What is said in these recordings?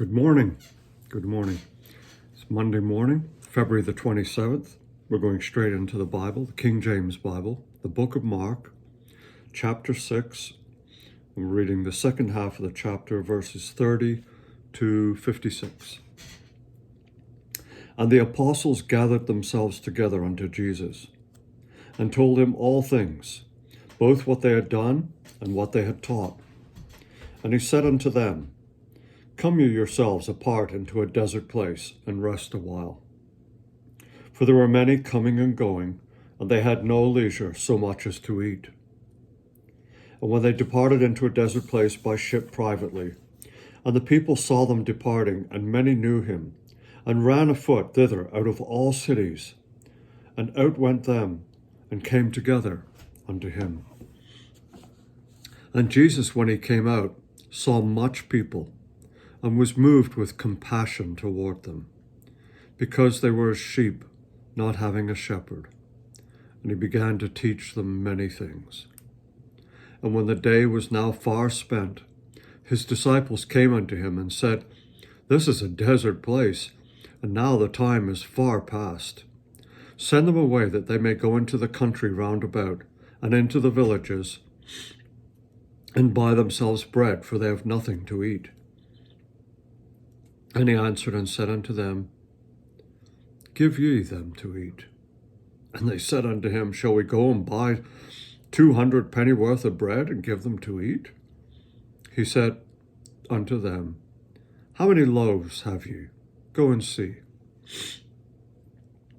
Good morning. Good morning. It's Monday morning, February the 27th. We're going straight into the Bible, the King James Bible, the book of Mark, chapter 6. We're reading the second half of the chapter, verses 30 to 56. And the apostles gathered themselves together unto Jesus, and told him all things, both what they had done and what they had taught. And he said unto them, Come you yourselves apart into a desert place, and rest a while. For there were many coming and going, and they had no leisure so much as to eat. And when they departed into a desert place by ship privately, and the people saw them departing, and many knew him, and ran afoot thither out of all cities, and out went them, and came together unto him. And Jesus, when he came out, saw much people, and was moved with compassion toward them, because they were as sheep not having a shepherd. And he began to teach them many things. And when the day was now far spent, his disciples came unto him and said, This is a desert place, and now the time is far past. Send them away that they may go into the country round about, and into the villages, and buy themselves bread, for they have nothing to eat. And he answered and said unto them, Give ye them to eat. And they said unto him, Shall we go and buy 200 pennyworth of bread, and give them to eat? He said unto them, How many loaves have ye? Go and see.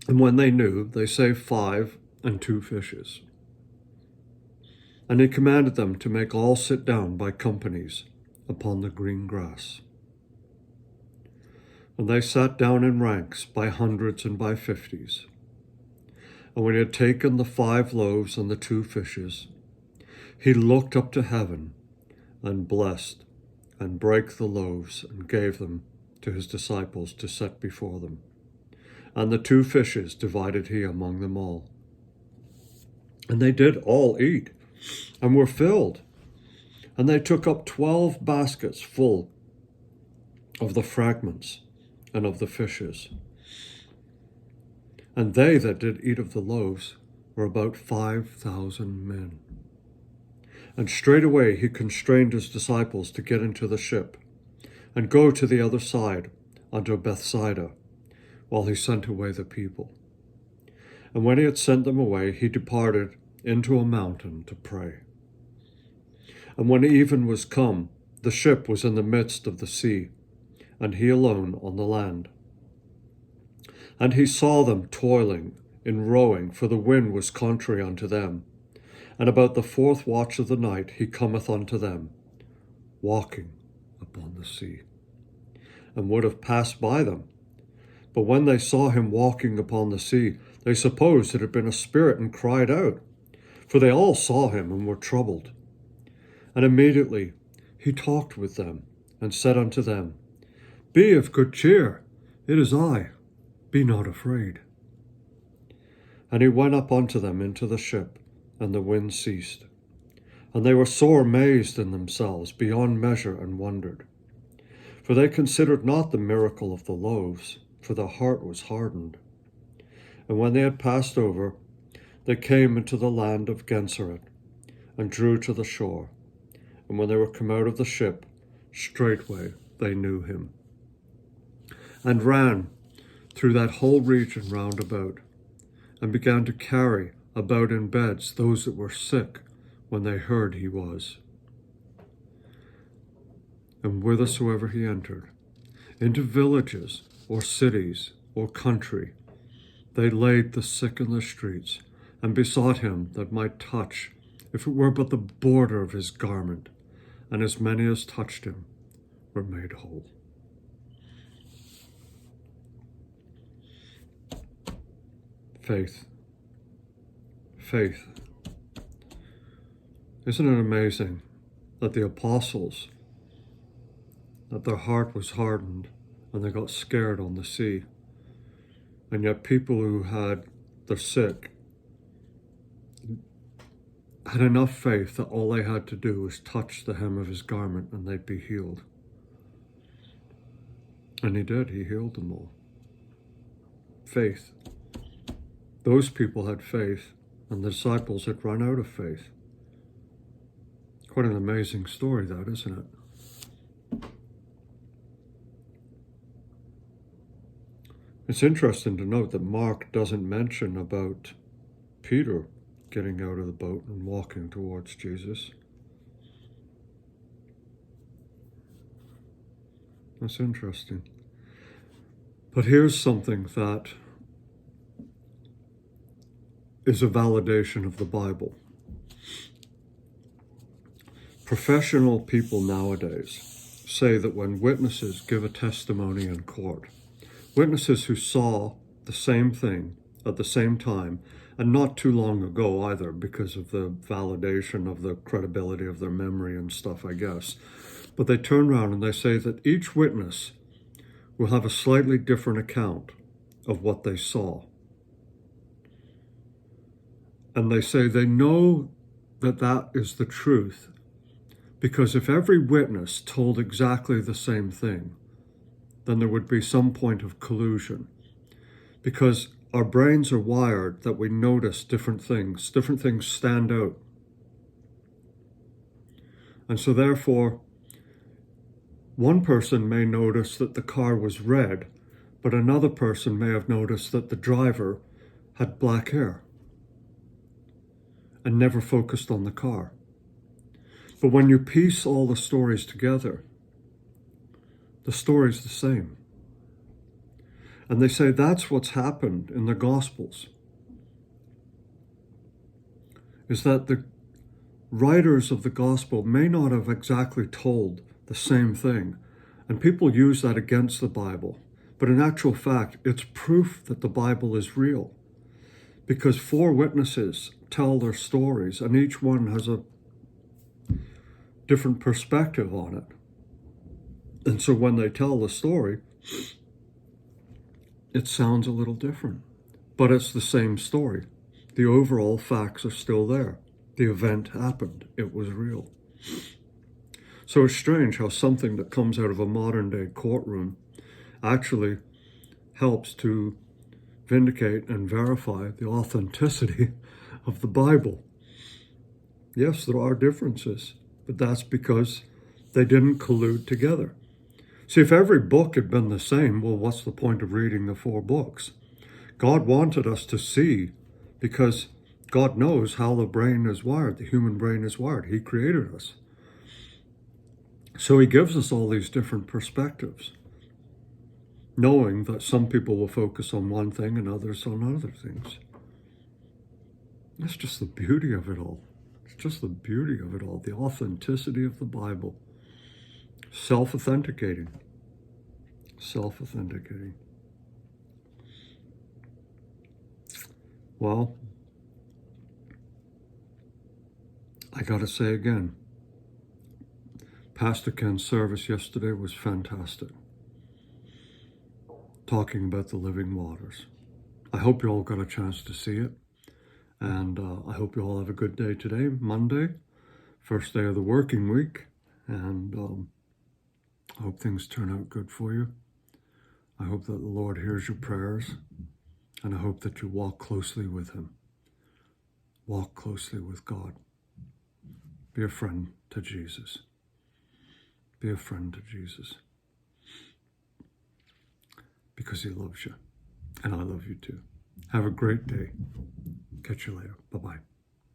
And when they knew, they say 5 and 2 fishes. And he commanded them to make all sit down by companies upon the green grass. And they sat down in ranks by hundreds and by 50s. And when he had taken the 5 loaves and the 2 fishes, he looked up to heaven, and blessed, and brake the loaves, and gave them to his disciples to set before them. And the 2 fishes divided he among them all. And they did all eat, and were filled. And they took up 12 baskets full of the fragments and of the fishes. And they that did eat of the loaves were about 5,000 men. And straightway he constrained his disciples to get into the ship, and go to the other side unto Bethsaida, while he sent away the people. And when he had sent them away, he departed into a mountain to pray. And when even was come, the ship was in the midst of the sea, and he alone on the land. And he saw them toiling in rowing, for the wind was contrary unto them. And about the 4th watch of the night he cometh unto them, walking upon the sea, and would have passed by them. But when they saw him walking upon the sea, they supposed it had been a spirit, and cried out, for they all saw him and were troubled. And immediately he talked with them, and said unto them, Be of good cheer, it is I, be not afraid. And he went up unto them into the ship, and the wind ceased. And they were sore amazed in themselves beyond measure, and wondered. For they considered not the miracle of the loaves, for their heart was hardened. And when they had passed over, they came into the land of Gennesaret, and drew to the shore. And when they were come out of the ship, straightway they knew him, and ran through that whole region round about, and began to carry about in beds those that were sick, when they heard he was. And whithersoever he entered, into villages or cities or country, they laid the sick in the streets, and besought him that might touch, if it were but the border of his garment. And as many as touched him were made whole. Faith. Faith. Isn't it amazing that the apostles, that their heart was hardened and they got scared on the sea, and yet people who had the sick had enough faith that all they had to do was touch the hem of his garment and they'd be healed. And he did. He healed them all. Faith. Those people had faith, and the disciples had run out of faith. Quite an amazing story, that, isn't it? It's interesting to note that Mark doesn't mention about Peter getting out of the boat and walking towards Jesus. That's interesting. But here's something that is a validation of the Bible. Professional people nowadays say that when witnesses give a testimony in court, witnesses who saw the same thing at the same time, and not too long ago either, because of the validation of the credibility of their memory and stuff, I guess, but they turn around and they say that each witness will have a slightly different account of what they saw. And they say they know that that is the truth, because if every witness told exactly the same thing, then there would be some point of collusion. Because our brains are wired that we notice different things stand out. And so therefore, one person may notice that the car was red, but another person may have noticed that the driver had black hair and never focused on the car. But when you piece all the stories together, the story's the same. And they say that's what's happened in the Gospels, is that the writers of the Gospel may not have exactly told the same thing, and people use that against the Bible. But in actual fact, it's proof that the Bible is real, because 4 witnesses tell their stories, and each one has a different perspective on it. And so when they tell the story, it sounds a little different, but it's the same story. The overall facts are still there. The event happened. It was real. So it's strange how something that comes out of a modern day courtroom actually helps to vindicate and verify the authenticity of the Bible. Yes, there are differences, but that's because they didn't collude together. See, if every book had been the same, well, what's the point of reading the 4 books? God wanted us to see, because God knows how the brain is wired, the human brain is wired. He created us. So he gives us all these different perspectives, knowing that some people will focus on one thing and others on other things. That's just the beauty of it all. It's just the beauty of it all, the authenticity of the Bible. Self-authenticating. Self-authenticating. Well, I gotta say again, Pastor Ken's service yesterday was fantastic. Talking about the living waters. I hope you all got a chance to see it. And I hope you all have a good day today, Monday, first day of the working week. And I hope things turn out good for you. I hope that the Lord hears your prayers. And I hope that you walk closely with him. Walk closely with God. Be a friend to Jesus. Be a friend to Jesus. Because he loves you. And I love you too. Have a great day. Catch you later. Bye-bye.